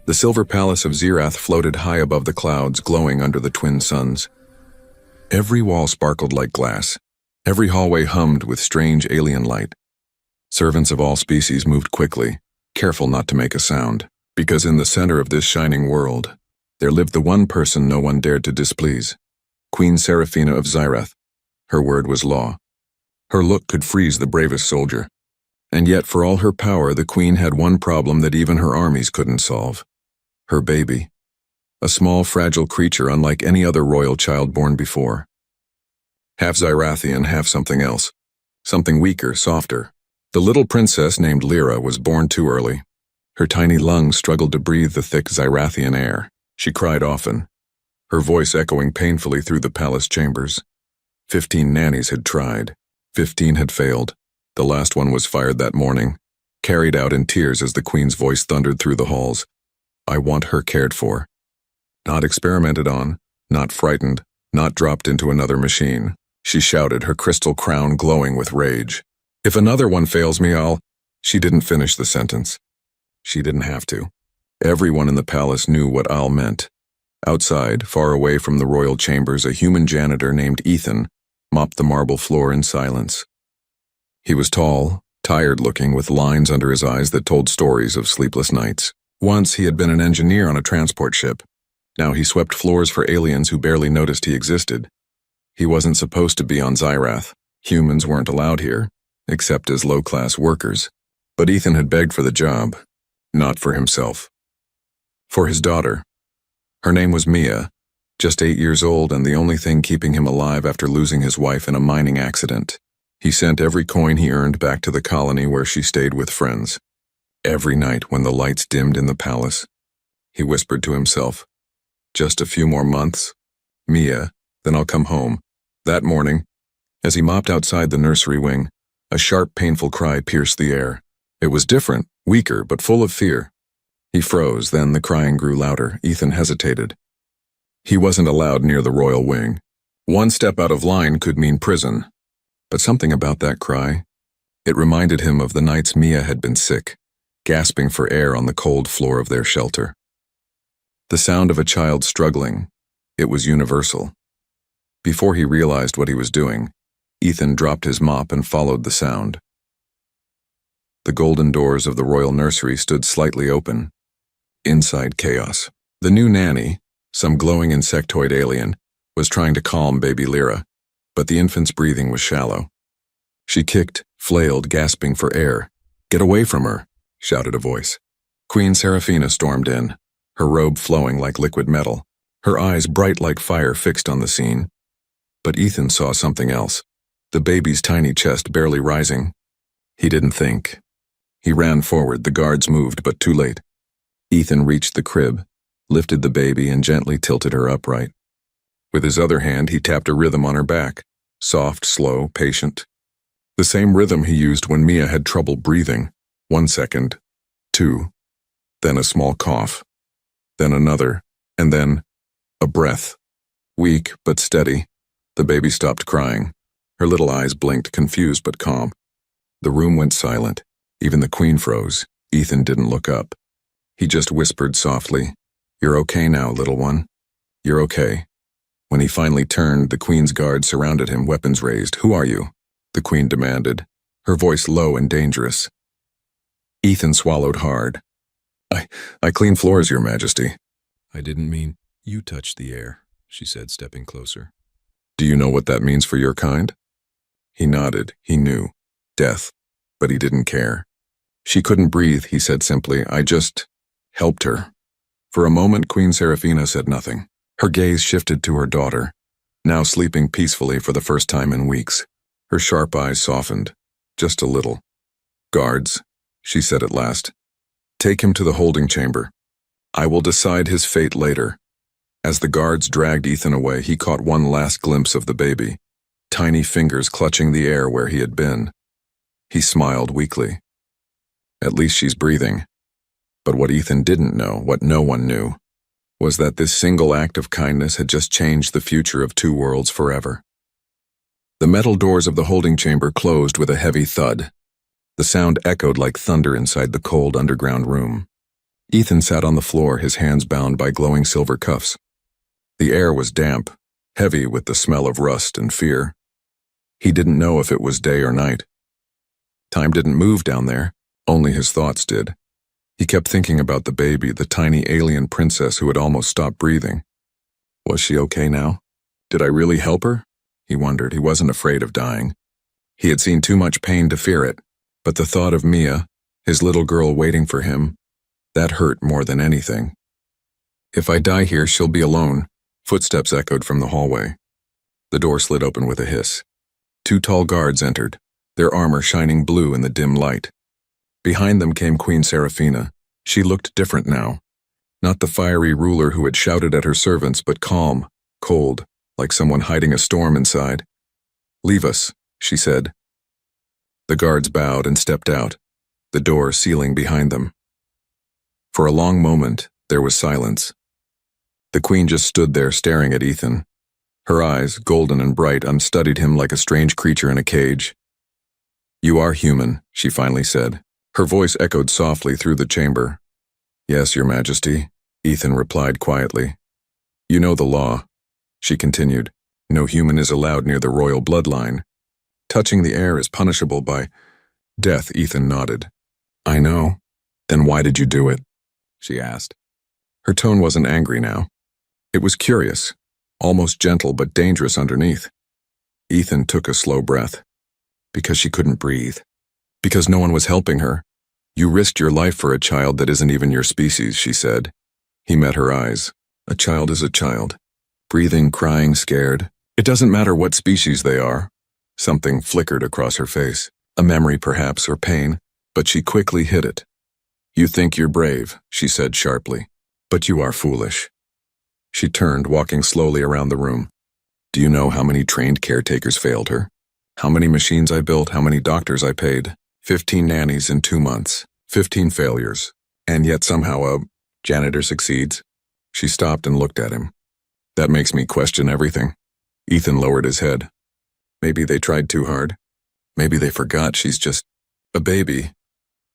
The silver palace of Zirath floated high above the clouds, glowing under the twin suns. Every wall sparkled like glass. Every hallway hummed with strange alien light. Servants of all species moved quickly, careful not to make a sound, because in the center of this shining world, there lived the one person no one dared to displease, Queen Seraphina of Zirath. Her word was law. Her look could freeze the bravest soldier. And yet, for all her power, the queen had one problem that even her armies couldn't solve. Her baby. A small, fragile creature unlike any other royal child born before. Half Zirathian, half something else. Something weaker, softer. The little princess named Lyra was born too early. Her tiny lungs struggled to breathe the thick Zirathian air. She cried often, her voice echoing painfully through the palace chambers. 15 nannies had tried. 15 had failed. The last one was fired that morning, carried out in tears as the queen's voice thundered through the halls. I want her cared for. Not experimented on, not frightened, not dropped into another machine. She shouted, her crystal crown glowing with rage. If another one fails me, I'll... She didn't finish the sentence. She didn't have to. Everyone in the palace knew what "I'll" meant. Outside, far away from the royal chambers, a human janitor named Ethan mopped the marble floor in silence. He was tall, tired-looking, with lines under his eyes that told stories of sleepless nights. Once he had been an engineer on a transport ship. Now he swept floors for aliens who barely noticed he existed. He wasn't supposed to be on Zirath. Humans weren't allowed here, except as low-class workers. But Ethan had begged for the job, not for himself. For his daughter. Her name was Mia, just 8 years old and the only thing keeping him alive after losing his wife in a mining accident. He sent every coin he earned back to the colony where she stayed with friends. Every night when the lights dimmed in the palace, he whispered to himself, just a few more months, Mia, then I'll come home. That morning, as he mopped outside the nursery wing, a sharp, painful cry pierced the air. It was different, weaker, but full of fear. He froze, then the crying grew louder. Ethan hesitated. He wasn't allowed near the royal wing. One step out of line could mean prison. But something about that cry, it reminded him of the nights Mia had been sick, gasping for air on the cold floor of their shelter. The sound of a child struggling, it was universal. Before he realized what he was doing, Ethan dropped his mop and followed the sound. The golden doors of the royal nursery stood slightly open. Inside, chaos. The new nanny, some glowing insectoid alien, was trying to calm baby Lyra, but the infant's breathing was shallow. She kicked, flailed, gasping for air. "Get away from her," shouted a voice. Queen Seraphina stormed in, her robe flowing like liquid metal, her eyes bright like fire fixed on the scene. But Ethan saw something else, the baby's tiny chest barely rising. He didn't think. He ran forward, the guards moved, but too late. Ethan reached the crib, lifted the baby and gently tilted her upright. With his other hand, he tapped a rhythm on her back, soft, slow, patient. The same rhythm he used when Mia had trouble breathing. 1 second, 2, then a small cough, then another, and then a breath. Weak but steady, the baby stopped crying. Her little eyes blinked, confused but calm. The room went silent. Even the queen froze. Ethan didn't look up. He just whispered softly, "You're okay now, little one. You're okay." When he finally turned, the queen's guards surrounded him, weapons raised. "Who are you?" the queen demanded, her voice low and dangerous. Ethan swallowed hard. I clean floors, Your Majesty." "I didn't mean..." "You touched the air," she said, stepping closer. "Do you know what that means for your kind?" He nodded. He knew. Death. But he didn't care. "She couldn't breathe," he said simply. "I just helped her." For a moment, Queen Seraphina said nothing. Her gaze shifted to her daughter, now sleeping peacefully for the first time in weeks. Her sharp eyes softened, just a little. "Guards," she said at last, "take him to the holding chamber. I will decide his fate later." As the guards dragged Ethan away, he caught one last glimpse of the baby, tiny fingers clutching the air where he had been. He smiled weakly. At least she's breathing. But what Ethan didn't know, what no one knew, was that this single act of kindness had just changed the future of two worlds forever. The metal doors of the holding chamber closed with a heavy thud. The sound echoed like thunder inside the cold underground room. Ethan sat on the floor, his hands bound by glowing silver cuffs. The air was damp, heavy with the smell of rust and fear. He didn't know if it was day or night. Time didn't move down there, only his thoughts did. He kept thinking about the baby, the tiny alien princess who had almost stopped breathing. Was she okay now? Did I really help her? He wondered. He wasn't afraid of dying. He had seen too much pain to fear it, but the thought of Mia, his little girl waiting for him, that hurt more than anything. If I die here, she'll be alone. Footsteps echoed from the hallway. The door slid open with a hiss. 2 tall guards entered, their armor shining blue in the dim light. Behind them came Queen Seraphina. She looked different now. Not the fiery ruler who had shouted at her servants, but calm, cold, like someone hiding a storm inside. "Leave us," she said. The guards bowed and stepped out, the door sealing behind them. For a long moment, there was silence. The queen just stood there staring at Ethan. Her eyes, golden and bright, unstudied him like a strange creature in a cage. "You are human," she finally said. Her voice echoed softly through the chamber. "Yes, Your Majesty," Ethan replied quietly. "You know the law," she continued. "No human is allowed near the royal bloodline. Touching the air is punishable by death." Ethan nodded. "I know. Then why did you do it?" she asked. Her tone wasn't angry now. It was curious, almost gentle but dangerous underneath. Ethan took a slow breath. "Because she couldn't breathe. Because no one was helping her. You risked your life for a child that isn't even your species," she said. He met her eyes. "A child is a child. Breathing, crying, scared. It doesn't matter what species they are." Something flickered across her face. A memory perhaps, or pain, but she quickly hid it. "You think you're brave," she said sharply, "but you are foolish." She turned, walking slowly around the room. "Do you know how many trained caretakers failed her? How many machines I built, how many doctors I paid? 15 nannies in 2 months, 15 failures. And yet somehow a janitor succeeds." She stopped and looked at him. "That makes me question everything." Ethan lowered his head. "Maybe they tried too hard. Maybe they forgot she's just a baby."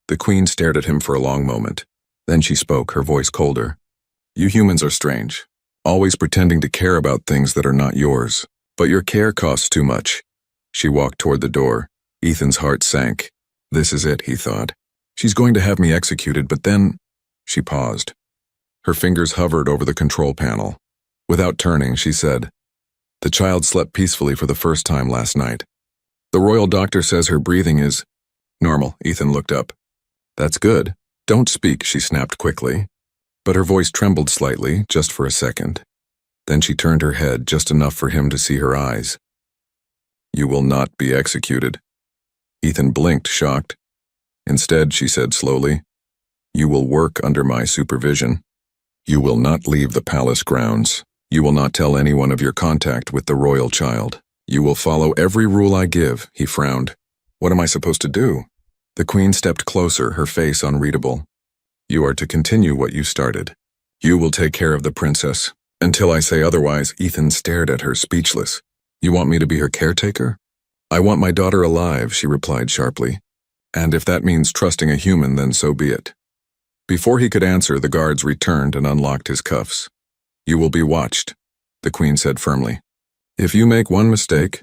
The queen stared at him for a long moment. Then she spoke, her voice colder. "You humans are strange, always pretending to care about things that are not yours. But your care costs too much." She walked toward the door. Ethan's heart sank. This is it, he thought. She's going to have me executed, but then... She paused. Her fingers hovered over the control panel. Without turning, she said, "The child slept peacefully for the first time last night. The royal doctor says her breathing is normal." Ethan looked up. "That's good. Don't speak," she snapped quickly. But her voice trembled slightly, just for a second. Then she turned her head just enough for him to see her eyes. "You will not be executed." Ethan blinked, shocked. "Instead," she said slowly, "you will work under my supervision. You will not leave the palace grounds. You will not tell anyone of your contact with the royal child. You will follow every rule I give." He frowned. "What am I supposed to do?" The queen stepped closer, her face unreadable. "You are to continue what you started. You will take care of the princess. Until I say otherwise." Ethan stared at her, speechless. "You want me to be her caretaker?" "I want my daughter alive," she replied sharply. "And if that means trusting a human, then so be it." Before he could answer, the guards returned and unlocked his cuffs. "You will be watched," the queen said firmly. "If you make one mistake,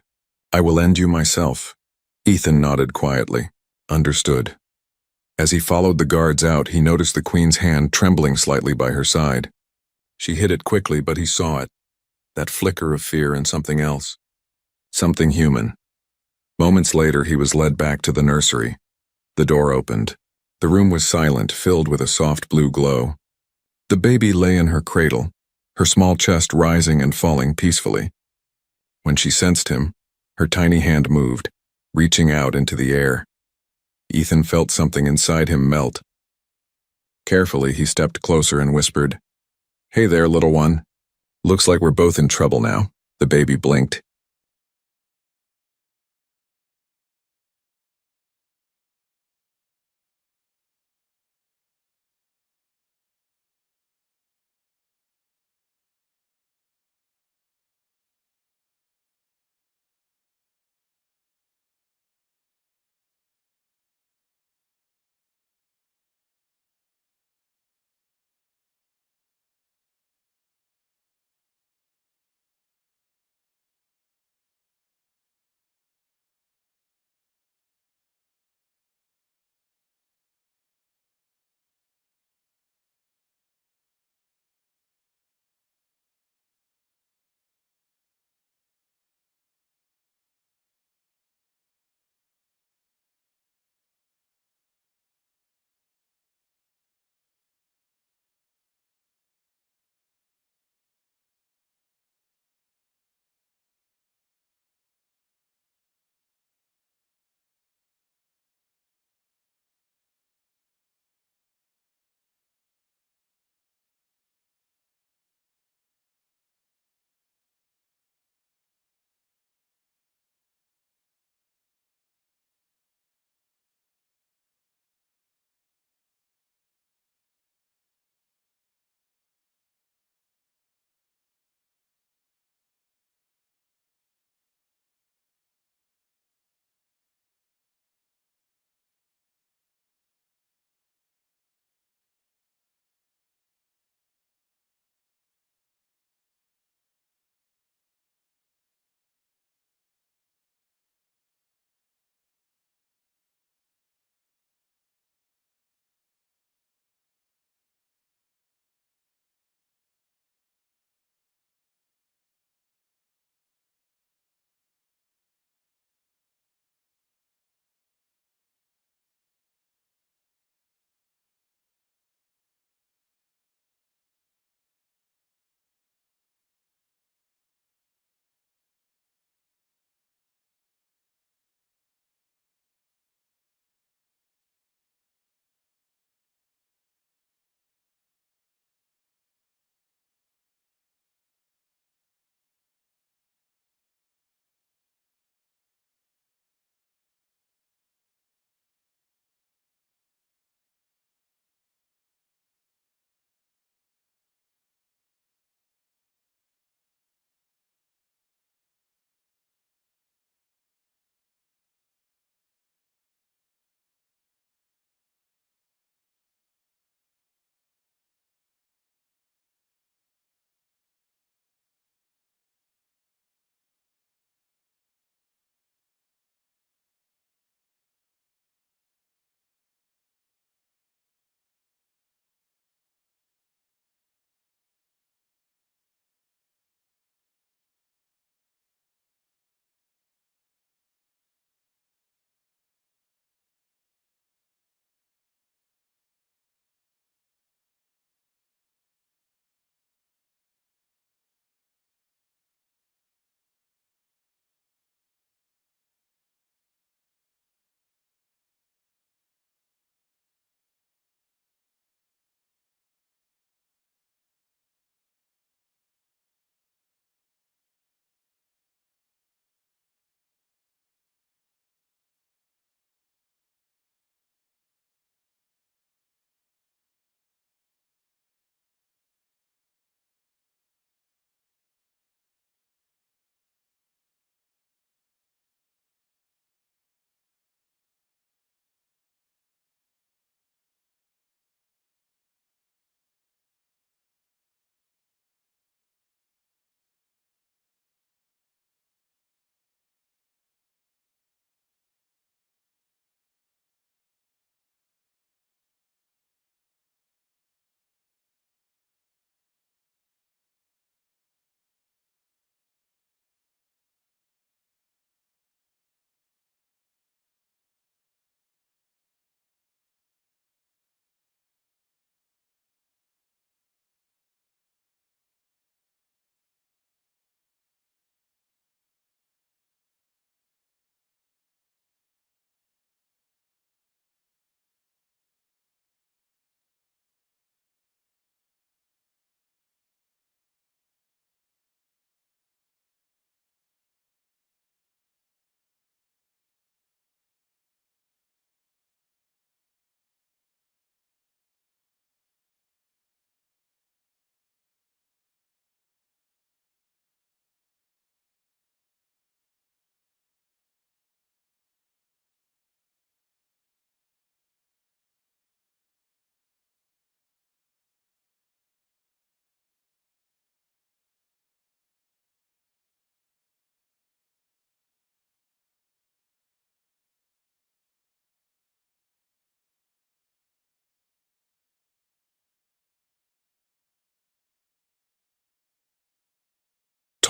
I will end you myself." Ethan nodded quietly. Understood. As he followed the guards out, he noticed the queen's hand trembling slightly by her side. She hid it quickly, but he saw it. That flicker of fear and something else. Something human. Moments later, he was led back to the nursery. The door opened. The room was silent, filled with a soft blue glow. The baby lay in her cradle, her small chest rising and falling peacefully. When she sensed him, her tiny hand moved, reaching out into the air. Ethan felt something inside him melt. Carefully, he stepped closer and whispered, "Hey there, little one. Looks like we're both in trouble now." The baby blinked.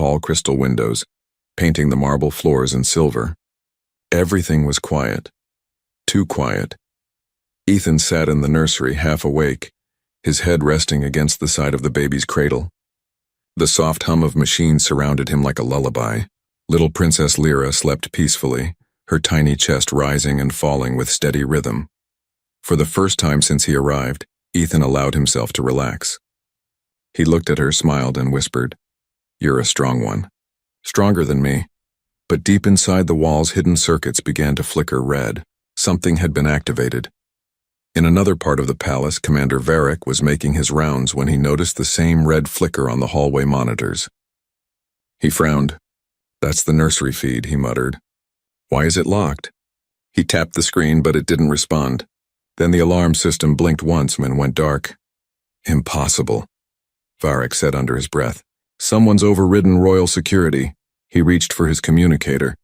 tall crystal windows, painting the marble floors in silver. Everything was quiet. Too quiet. Ethan sat in the nursery, half awake, his head resting against the side of the baby's cradle. The soft hum of machines surrounded him like a lullaby. Little Princess Lyra slept peacefully, her tiny chest rising and falling with steady rhythm. For the first time since he arrived, Ethan allowed himself to relax. He looked at her, smiled, and whispered, "You're a strong one. Stronger than me." But deep inside the wall's hidden circuits began to flicker red. Something had been activated. In another part of the palace, Commander Varric was making his rounds when he noticed the same red flicker on the hallway monitors. He frowned. "That's the nursery feed," he muttered. "Why is it locked?" He tapped the screen, but it didn't respond. Then the alarm system blinked once and went dark. "Impossible," Varric said under his breath. "Someone's overridden royal security." He reached for his communicator.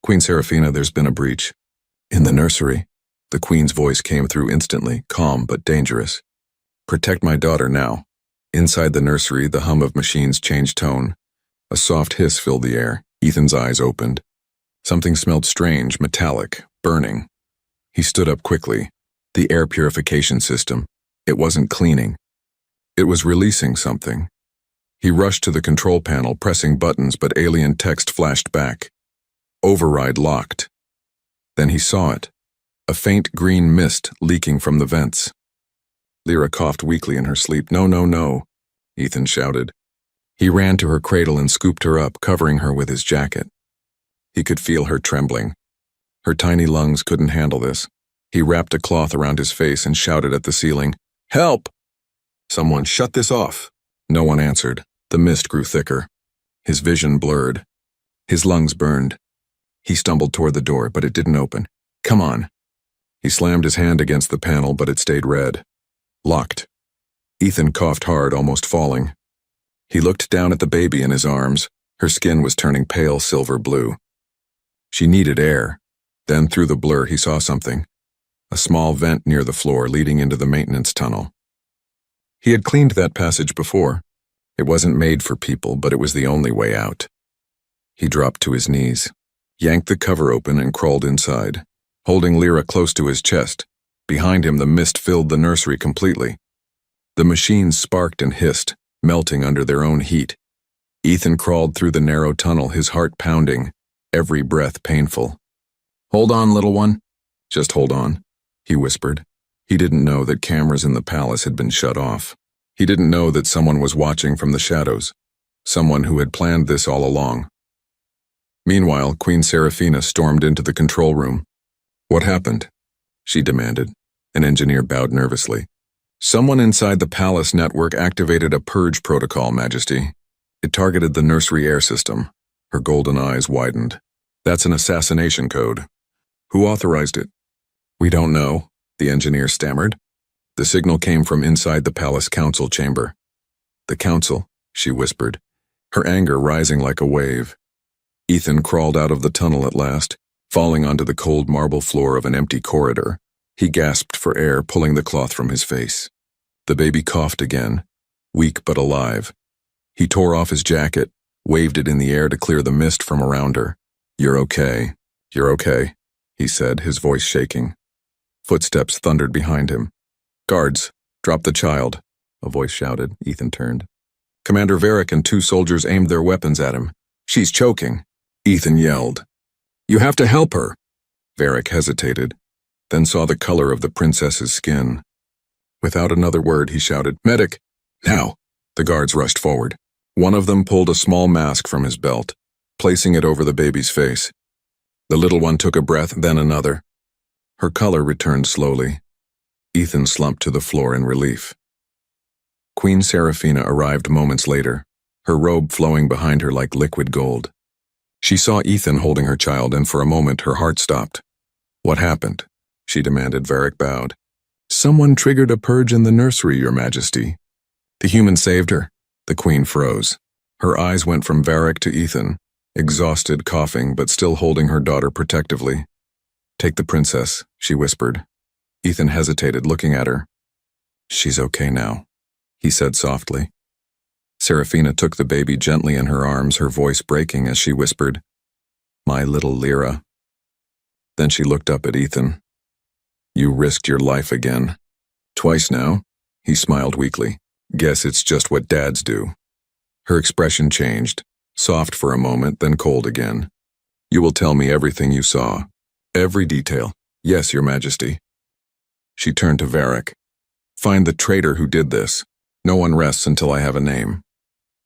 "Queen Seraphina, there's been a breach." "In the nursery?" The Queen's voice came through instantly, calm but dangerous. "Protect my daughter now." Inside the nursery, the hum of machines changed tone. A soft hiss filled the air. Ethan's eyes opened. Something smelled strange, metallic, burning. He stood up quickly. The air purification system. It wasn't cleaning. It was releasing something. He rushed to the control panel, pressing buttons, but alien text flashed back. "Override locked." Then he saw it. A faint green mist leaking from the vents. Lyra coughed weakly in her sleep. "No, no, no," Ethan shouted. He ran to her cradle and scooped her up, covering her with his jacket. He could feel her trembling. Her tiny lungs couldn't handle this. He wrapped a cloth around his face and shouted at the ceiling, "Help! Someone shut this off." No one answered. The mist grew thicker. His vision blurred. His lungs burned. He stumbled toward the door, but it didn't open. "Come on." He slammed his hand against the panel, but it stayed red. Locked. Ethan coughed hard, almost falling. He looked down at the baby in his arms. Her skin was turning pale silver blue. She needed air. Then through the blur he saw something. A small vent near the floor leading into the maintenance tunnel. He had cleaned that passage before. It wasn't made for people, but it was the only way out. He dropped to his knees, yanked the cover open and crawled inside, holding Lyra close to his chest. Behind him, the mist filled the nursery completely. The machines sparked and hissed, melting under their own heat. Ethan crawled through the narrow tunnel, his heart pounding, every breath painful. "Hold on, little one. Just hold on," he whispered. He didn't know that cameras in the palace had been shut off. He didn't know that someone was watching from the shadows, someone who had planned this all along. Meanwhile, Queen Seraphina stormed into the control room. "What happened?" she demanded. An engineer bowed nervously. "Someone inside the palace network activated a purge protocol, Majesty. It targeted the nursery air system." Her golden eyes widened. "That's an assassination code. Who authorized it?" "We don't know," the engineer stammered. The signal came from inside the palace council chamber. "The council," she whispered, her anger rising like a wave. Ethan crawled out of the tunnel at last, falling onto the cold marble floor of an empty corridor. He gasped for air, pulling the cloth from his face. The baby coughed again, weak but alive. He tore off his jacket, waved it in the air to clear the mist from around her. "You're okay. You're okay," he said, his voice shaking. Footsteps thundered behind him. "Guards, drop the child," a voice shouted. Ethan turned. Commander Varric and 2 soldiers aimed their weapons at him. "She's choking," Ethan yelled. "You have to help her." Varric hesitated, then saw the color of the princess's skin. Without another word, he shouted, "Medic, now!" The guards rushed forward. One of them pulled a small mask from his belt, placing it over the baby's face. The little one took a breath, then another. Her color returned slowly. Ethan slumped to the floor in relief. Queen Seraphina arrived moments later, her robe flowing behind her like liquid gold. She saw Ethan holding her child, and for a moment her heart stopped. "What happened?" she demanded. Varric bowed. "Someone triggered a purge in the nursery, Your Majesty." "The human saved her." The Queen froze. Her eyes went from Varric to Ethan, exhausted, coughing, but still holding her daughter protectively. "Take the princess," she whispered. Ethan hesitated, looking at her. "She's okay now," he said softly. Serafina took the baby gently in her arms, her voice breaking as she whispered, "My little Lyra." Then she looked up at Ethan. "You risked your life again. Twice now." He smiled weakly. "Guess it's just what dads do." Her expression changed, soft for a moment, then cold again. "You will tell me everything you saw. Every detail." "Yes, Your Majesty." She turned to Varric. "Find the traitor who did this. No one rests until I have a name."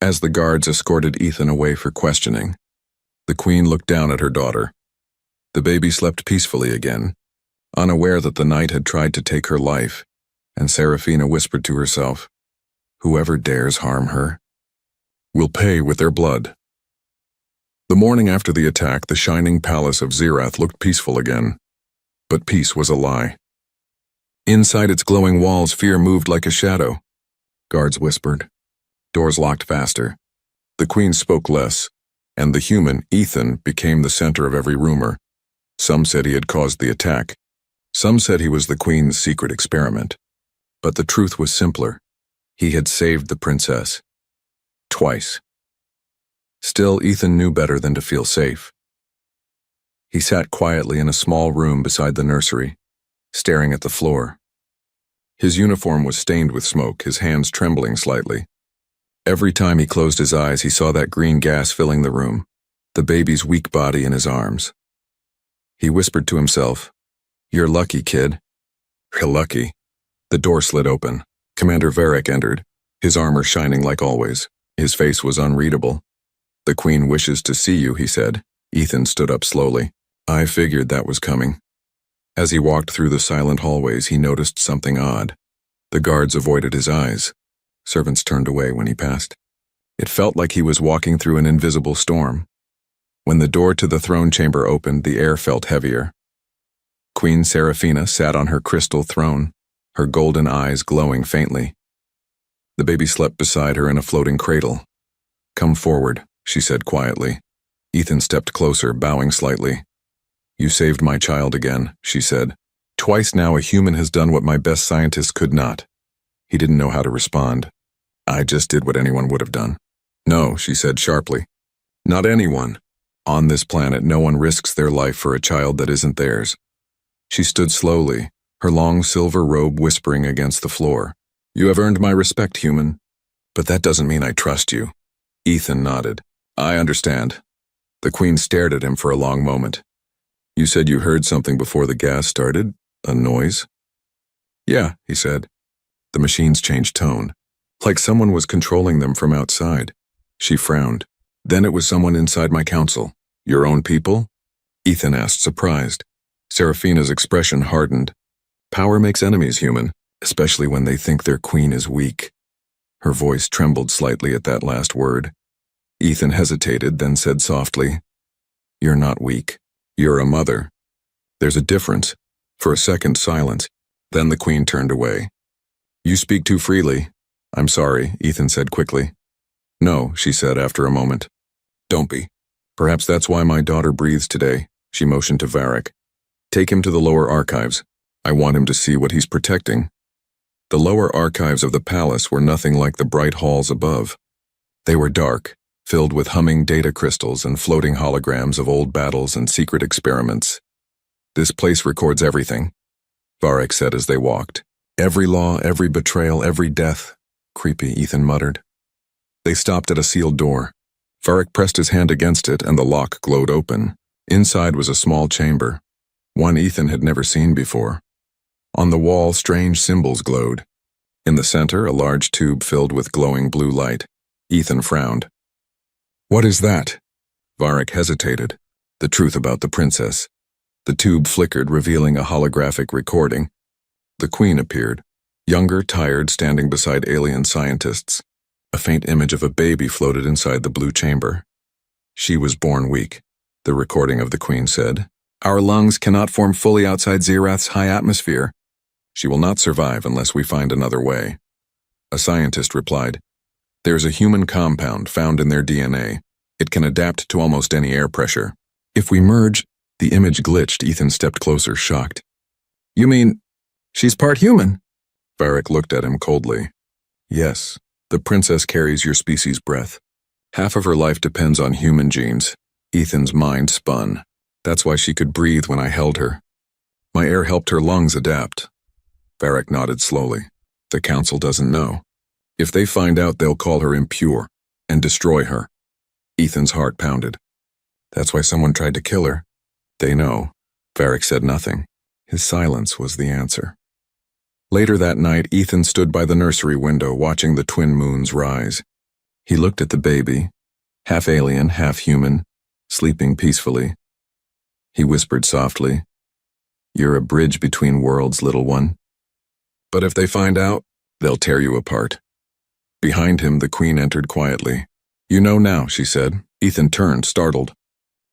As the guards escorted Ethan away for questioning, the Queen looked down at her daughter. The baby slept peacefully again, unaware that the night had tried to take her life, and Serafina whispered to herself, "Whoever dares harm her will pay with their blood." The morning after the attack, the shining palace of Zirath looked peaceful again. But peace was a lie. Inside its glowing walls, fear moved like a shadow. Guards whispered. Doors locked faster. The Queen spoke less, and the human, Ethan, became the center of every rumor. Some said he had caused the attack. Some said he was the Queen's secret experiment. But the truth was simpler. He had saved the princess. Twice. Still, Ethan knew better than to feel safe. He sat quietly in a small room beside the nursery, staring at the floor. His uniform was stained with smoke, his hands trembling slightly. Every time he closed his eyes, he saw that green gas filling the room, the baby's weak body in his arms. He whispered to himself, "You're lucky, kid." "Real lucky." The door slid open. Commander Varric entered, his armor shining like always. His face was unreadable. "The Queen wishes to see you," he said. Ethan stood up slowly. "I figured that was coming." As he walked through the silent hallways, he noticed something odd. The guards avoided his eyes. Servants turned away when he passed. It felt like he was walking through an invisible storm. When the door to the throne chamber opened, the air felt heavier. Queen Serafina sat on her crystal throne, her golden eyes glowing faintly. The baby slept beside her in a floating cradle. "Come forward," she said quietly. Ethan stepped closer, bowing slightly. "You saved my child again," she said. "Twice now a human has done what my best scientists could not." He didn't know how to respond. "I just did what anyone would have done." "No," she said sharply. "Not anyone. On this planet, no one risks their life for a child that isn't theirs." She stood slowly, her long silver robe whispering against the floor. "You have earned my respect, human. But that doesn't mean I trust you." Ethan nodded. "I understand." The Queen stared at him for a long moment. "You said you heard something before the gas started? A noise?" "Yeah," he said. The machines changed tone, like someone was controlling them from outside. She frowned. "Then it was someone inside my council." "Your own people?" Ethan asked, surprised. Serafina's expression hardened. "Power makes enemies, human, especially when they think their queen is weak." Her voice trembled slightly at that last word. Ethan hesitated, then said softly, "You're not weak. You're a mother. There's a difference." For a second, silence. Then the Queen turned away. "You speak too freely." "I'm sorry," Ethan said quickly. "No," she said after a moment. "Don't be. Perhaps that's why my daughter breathes today." She motioned to Varric. "Take him to the lower archives. I want him to see what he's protecting." The lower archives of the palace were nothing like the bright halls above. They were dark, filled with humming data crystals and floating holograms of old battles and secret experiments. "This place records everything," Varric said as they walked. "Every law, every betrayal, every death." "Creepy," Ethan muttered. They stopped at a sealed door. Varric pressed his hand against it and the lock glowed open. Inside was a small chamber, one Ethan had never seen before. On the wall, strange symbols glowed. In the center, a large tube filled with glowing blue light. Ethan frowned. "What is that?" Varric hesitated. The truth about the princess. The tube flickered, revealing a holographic recording. The Queen appeared, younger, tired, standing beside alien scientists. A faint image of a baby floated inside the blue chamber. "She was born weak," the recording of the Queen said. "Our lungs cannot form fully outside Zirath's high atmosphere. She will not survive unless we find another way." A scientist replied, "There's a human compound found in their DNA. It can adapt to almost any air pressure. If we merge..." The image glitched. Ethan stepped closer, shocked. "You mean she's part human?" Varric looked at him coldly. "Yes, The princess carries your species' breath. Half of her life depends on human genes. Ethan's mind spun. That's why she could breathe when I held her. My air helped her lungs adapt. Varric nodded slowly. The council doesn't know. If they find out, they'll call her impure and destroy her. Ethan's heart pounded. That's why someone tried to kill her. They know. Varric said nothing. His silence was the answer. Later that night, Ethan stood by the nursery window watching the twin moons rise. He looked at the baby, half alien, half human, sleeping peacefully. He whispered softly, "You're a bridge between worlds, little one. But if they find out, they'll tear you apart." Behind him, the queen entered quietly. "You know now," she said. Ethan turned, startled.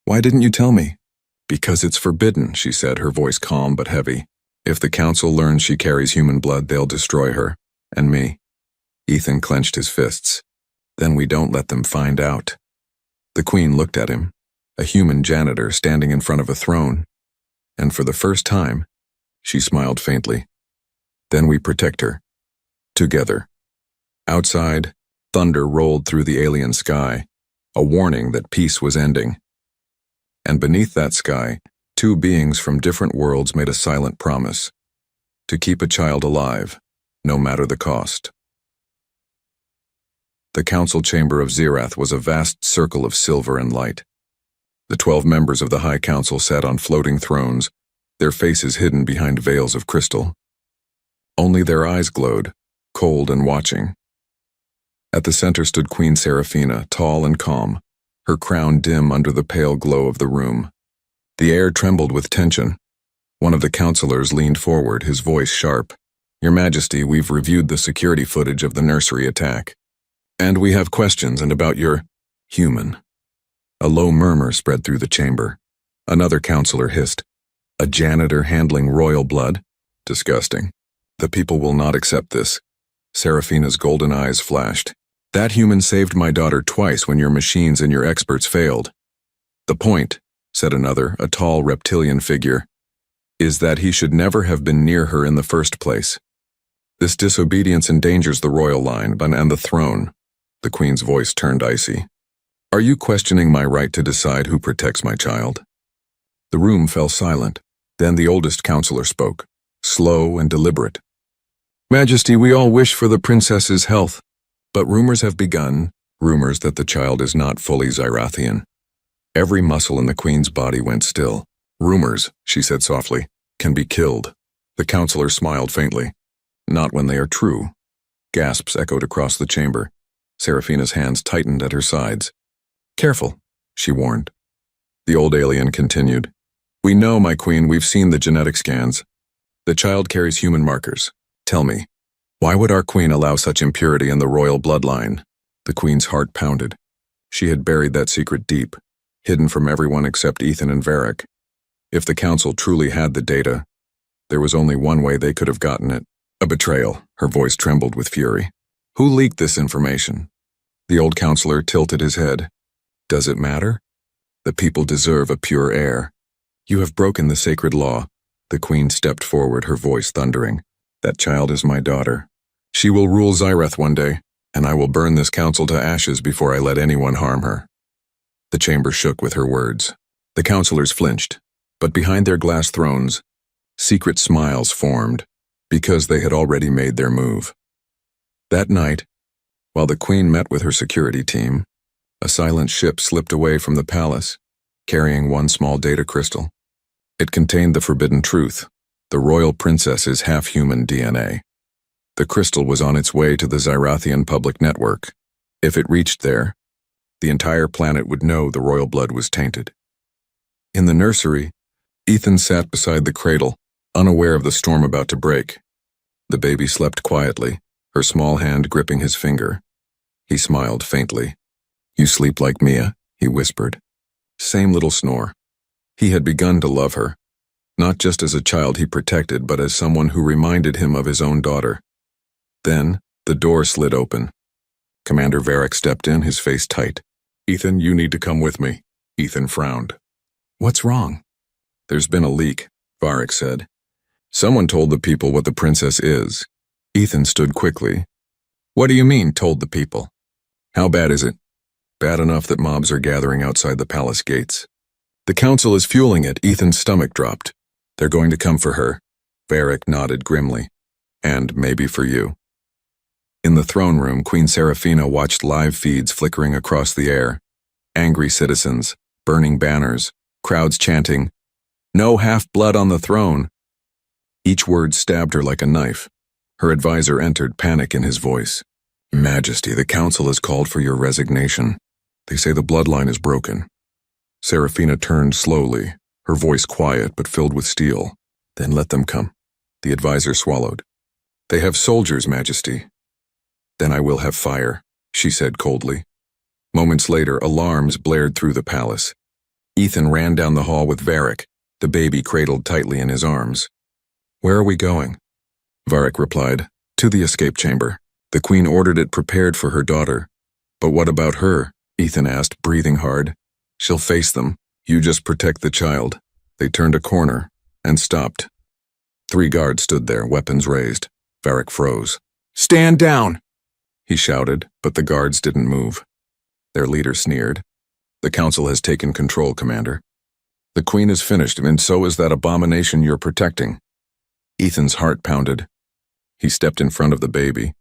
"Why didn't you tell me?" "Because it's forbidden," she said, her voice calm but heavy. "If the council learns she carries human blood, they'll destroy her, and me." Ethan clenched his fists. "Then we don't let them find out." The queen looked at him, a human janitor standing in front of a throne, and for the first time, she smiled faintly. "Then we protect her. Together." Outside, thunder rolled through the alien sky, a warning that peace was ending. And beneath that sky, two beings from different worlds made a silent promise: to keep a child alive, no matter the cost. The council chamber of Zirath was a vast circle of silver and light. The 12 members of the High Council sat on floating thrones, their faces hidden behind veils of crystal. Only their eyes glowed, cold and watching. At the center stood Queen Seraphina, tall and calm, her crown dim under the pale glow of the room. The air trembled with tension. One of the counselors leaned forward, his voice sharp. "Your Majesty, we've reviewed the security footage of the nursery attack. And we have questions about your human." A low murmur spread through the chamber. Another counselor hissed, "A janitor handling royal blood? Disgusting. The people will not accept this." Seraphina's golden eyes flashed. "That human saved my daughter twice when your machines and your experts failed." "The point," said another, a tall reptilian figure, "is that he should never have been near her in the first place. This disobedience endangers the royal line and the throne." The queen's voice turned icy. "Are you questioning my right to decide who protects my child?" The room fell silent. Then the oldest counselor spoke, slow and deliberate. "Majesty, we all wish for the princess's health, but rumors have begun, rumors that the child is not fully Zyrathian." Every muscle in the queen's body went still. "Rumors," she said softly, "can be killed." The counselor smiled faintly. "Not when they are true." Gasps echoed across the chamber. Seraphina's hands tightened at her sides. "Careful," she warned. The old alien continued. "We know, my queen, we've seen the genetic scans. The child carries human markers. Tell me, why would our queen allow such impurity in the royal bloodline?" The queen's heart pounded. She had buried that secret deep, hidden from everyone except Ethan and Varric. If the council truly had the data, there was only one way they could have gotten it. A betrayal. Her voice trembled with fury. "Who leaked this information?" The old counselor tilted his head. "Does it matter? The people deserve a pure heir. You have broken the sacred law." The queen stepped forward, her voice thundering. "That child is my daughter. She will rule Zirath one day, and I will burn this council to ashes before I let anyone harm her." The chamber shook with her words. The counselors flinched, but behind their glass thrones, secret smiles formed, because they had already made their move. That night, while the queen met with her security team, a silent ship slipped away from the palace, carrying one small data crystal. It contained the forbidden truth: the royal princess's half-human DNA. The crystal was on its way to the Zyrathian public network. If it reached there, the entire planet would know the royal blood was tainted. In the nursery, Ethan sat beside the cradle, unaware of the storm about to break. The baby slept quietly, her small hand gripping his finger. He smiled faintly. "You sleep like Mia," he whispered. Same little snore. He had begun to love her, not just as a child he protected, but as someone who reminded him of his own daughter. Then, the door slid open. Commander Varric stepped in, his face tight. "Ethan, you need to come with me." Ethan frowned. "What's wrong?" "There's been a leak," Varric said. "Someone told the people what the princess is." Ethan stood quickly. What do you mean, told the people? How bad is it? Bad enough that mobs are gathering outside the palace gates. The council is fueling it. Ethan's stomach dropped. They're going to come for her. Varric nodded grimly. And maybe for you. In the throne room, Queen Seraphina watched live feeds flickering across the air. Angry citizens, burning banners, crowds chanting, "No half-blood on the throne." Each word stabbed her like a knife. Her advisor entered, panic in his voice. "Majesty, the council has called for your resignation. They say the bloodline is broken." Seraphina turned slowly, her voice quiet but filled with steel. "Then let them come." The advisor swallowed. "They have soldiers, Majesty." "Then I will have fire," she said coldly. Moments later, alarms blared through the palace. Ethan ran down the hall with Varric, the baby cradled tightly in his arms. "Where are we going?" Varric replied, "To the escape chamber. The queen ordered it prepared for her daughter." "But what about her?" Ethan asked, breathing hard. "She'll face them. You just protect the child." They turned a corner and stopped. 3 guards stood there, weapons raised. Varric froze. "Stand down!" he shouted, but the guards didn't move. Their leader sneered. "The council has taken control, Commander. The queen is finished, and so is that abomination you're protecting." Ethan's heart pounded. He stepped in front of the baby.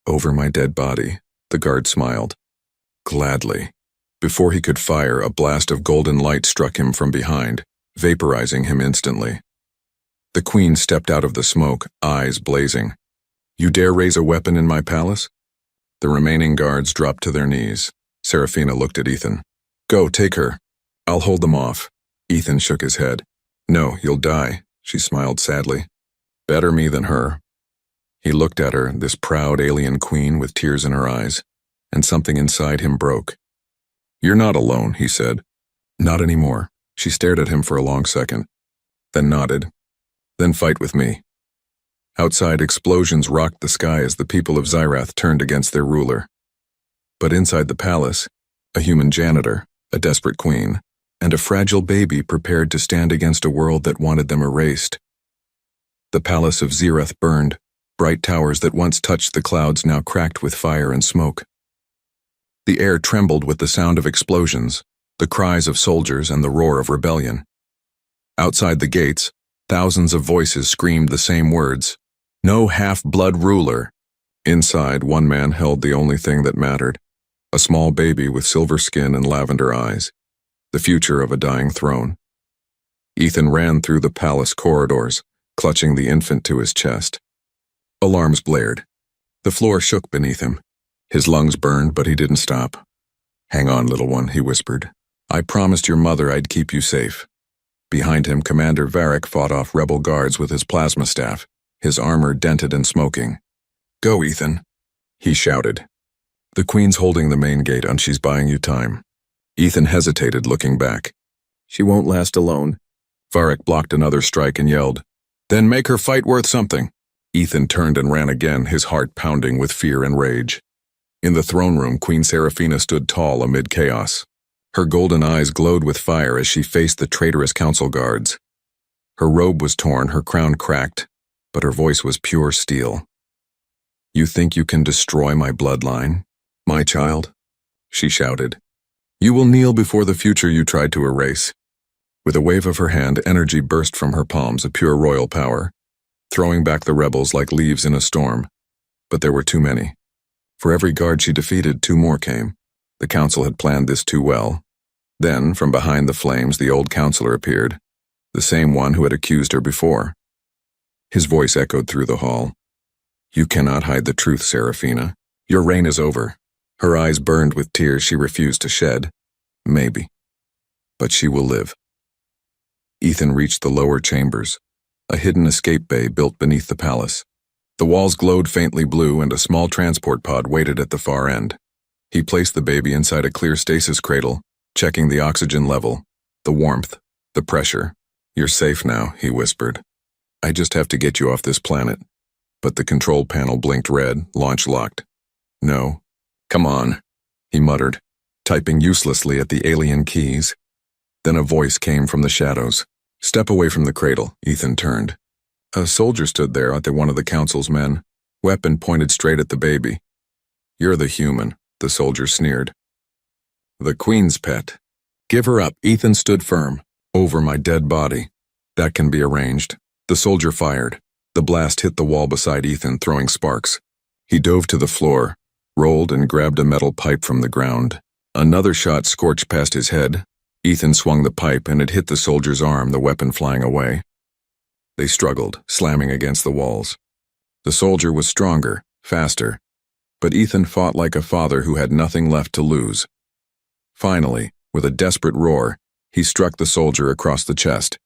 "Over my dead body," the guard smiled. "Gladly." Before he could fire, a blast of golden light struck him from behind, vaporizing him instantly. The queen stepped out of the smoke, eyes blazing. "You dare raise a weapon in my palace?" The remaining guards dropped to their knees. Seraphina looked at Ethan. "Go, take her. I'll hold them off." Ethan shook his head. "No, you'll die," she smiled sadly. "Better me than her." He looked at her, this proud alien queen with tears in her eyes, and something inside him broke. "You're not alone," he said. "Not anymore." She stared at him for a long second, then nodded. "Then fight with me." Outside, explosions rocked the sky as the people of Zyrath turned against their ruler. But inside the palace, a human janitor, a desperate queen, and a fragile baby prepared to stand against a world that wanted them erased. The palace of Zyrath burned, bright towers that once touched the clouds now cracked with fire and smoke. The air trembled with the sound of explosions, the cries of soldiers and the roar of rebellion. Outside the gates, thousands of voices screamed the same words, "No half-blood ruler." Inside, one man held the only thing that mattered, a small baby with silver skin and lavender eyes, the future of a dying throne. Ethan ran through the palace corridors, clutching the infant to his chest. Alarms blared. The floor shook beneath him. His lungs burned, but he didn't stop. "Hang on, little one," he whispered. "I promised your mother I'd keep you safe." Behind him, Commander Varric fought off rebel guards with his plasma staff, his armor dented and smoking. "Go, Ethan," he shouted. "The queen's holding the main gate and she's buying you time." Ethan hesitated, looking back. "She won't last alone." Varric blocked another strike and yelled, "Then make her fight worth something." Ethan turned and ran again, his heart pounding with fear and rage. In the throne room, Queen Seraphina stood tall amid chaos. Her golden eyes glowed with fire as she faced the traitorous council guards. Her robe was torn, her crown cracked, but her voice was pure steel. "You think you can destroy my bloodline, my child?" she shouted. "You will kneel before the future you tried to erase." With a wave of her hand, energy burst from her palms, a pure royal power, throwing back the rebels like leaves in a storm. But there were too many. For every guard she defeated, 2 more came. The council had planned this too well. Then, from behind the flames, the old counselor appeared, the same one who had accused her before. His voice echoed through the hall. "You cannot hide the truth, Seraphina. Your reign is over." Her eyes burned with tears she refused to shed. "Maybe. But she will live." Ethan reached the lower chambers, a hidden escape bay built beneath the palace. The walls glowed faintly blue and a small transport pod waited at the far end. He placed the baby inside a clear stasis cradle, checking the oxygen level, the warmth, the pressure. "You're safe now," he whispered. "I just have to get you off this planet." But the control panel blinked red, launch locked. "No. Come on," he muttered, typing uselessly at the alien keys. Then a voice came from the shadows. "Step away from the cradle." Ethan turned. A soldier stood there, one of the council's men, weapon pointed straight at the baby. You're the human, the soldier sneered. The Queen's pet. Give her up. Ethan stood firm. Over my dead body. That can be arranged. The soldier fired. The blast hit the wall beside Ethan, throwing sparks. He dove to the floor, rolled and grabbed a metal pipe from the ground. Another shot scorched past his head. Ethan swung the pipe and it hit the soldier's arm, the weapon flying away. They struggled, slamming against the walls. The soldier was stronger, faster, but Ethan fought like a father who had nothing left to lose. Finally, with a desperate roar, he struck the soldier across the chest.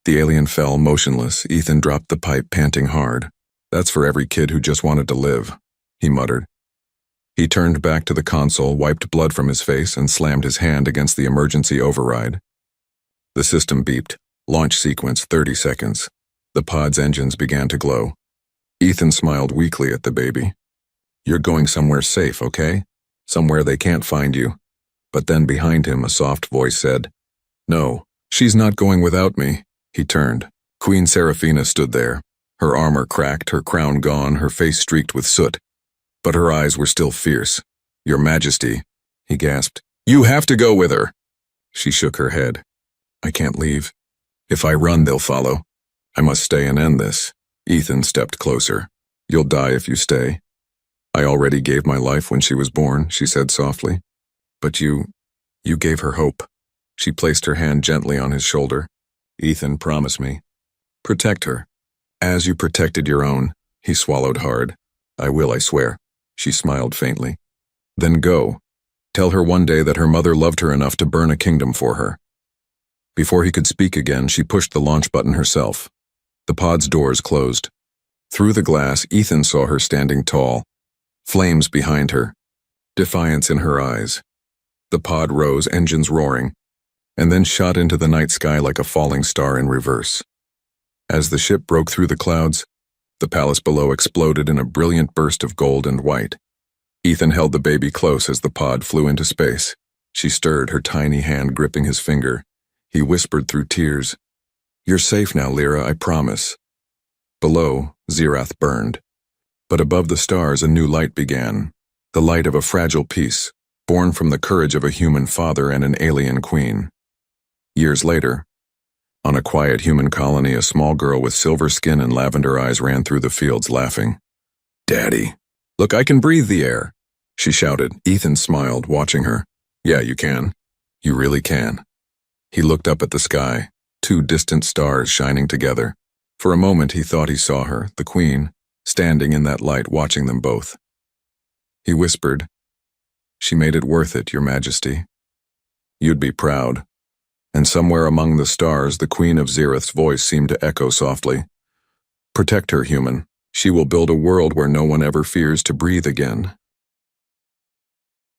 The alien fell motionless. Ethan dropped the pipe, panting hard. That's for every kid who just wanted to live, he muttered. He turned back to the console, wiped blood from his face, and slammed his hand against the emergency override. The system beeped. Launch sequence 30 seconds. The pod's engines began to glow. Ethan smiled weakly at the baby. You're going somewhere safe, okay? Somewhere they can't find you. But then behind him, a soft voice said, No, she's not going without me. He turned. Queen Seraphina stood there, her armor cracked, her crown gone, her face streaked with soot. But her eyes were still fierce. Your Majesty, he gasped. You have to go with her. She shook her head. I can't leave. If I run, they'll follow. I must stay and end this. Ethan stepped closer. You'll die if you stay. I already gave my life when she was born, she said softly. But you gave her hope. She placed her hand gently on his shoulder. Ethan, promise me. Protect her. As you protected your own. He swallowed hard. I will, I swear. She smiled faintly. Then go. Tell her one day that her mother loved her enough to burn a kingdom for her. Before he could speak again, she pushed the launch button herself. The pod's doors closed. Through the glass, Ethan saw her standing tall. Flames behind her. Defiance in her eyes. The pod rose, engines roaring, and then shot into the night sky like a falling star in reverse. As the ship broke through the clouds, the palace below exploded in a brilliant burst of gold and white. Ethan held the baby close as the pod flew into space. She stirred, her tiny hand gripping his finger. He whispered through tears, You're safe now, Lyra, I promise. Below, Zirath burned. But above the stars, a new light began, the light of a fragile peace, born from the courage of a human father and an alien queen. Years later, on a quiet human colony, a small girl with silver skin and lavender eyes ran through the fields laughing. Daddy, look, I can breathe the air, she shouted. Ethan smiled, watching her. Yeah, you can. You really can. He looked up at the sky, two distant stars shining together. For a moment he thought he saw her, the queen, standing in that light watching them both. He whispered, She made it worth it, Your Majesty. You'd be proud. And somewhere among the stars, the Queen of Zirath's voice seemed to echo softly. Protect her, human. She will build a world where no one ever fears to breathe again.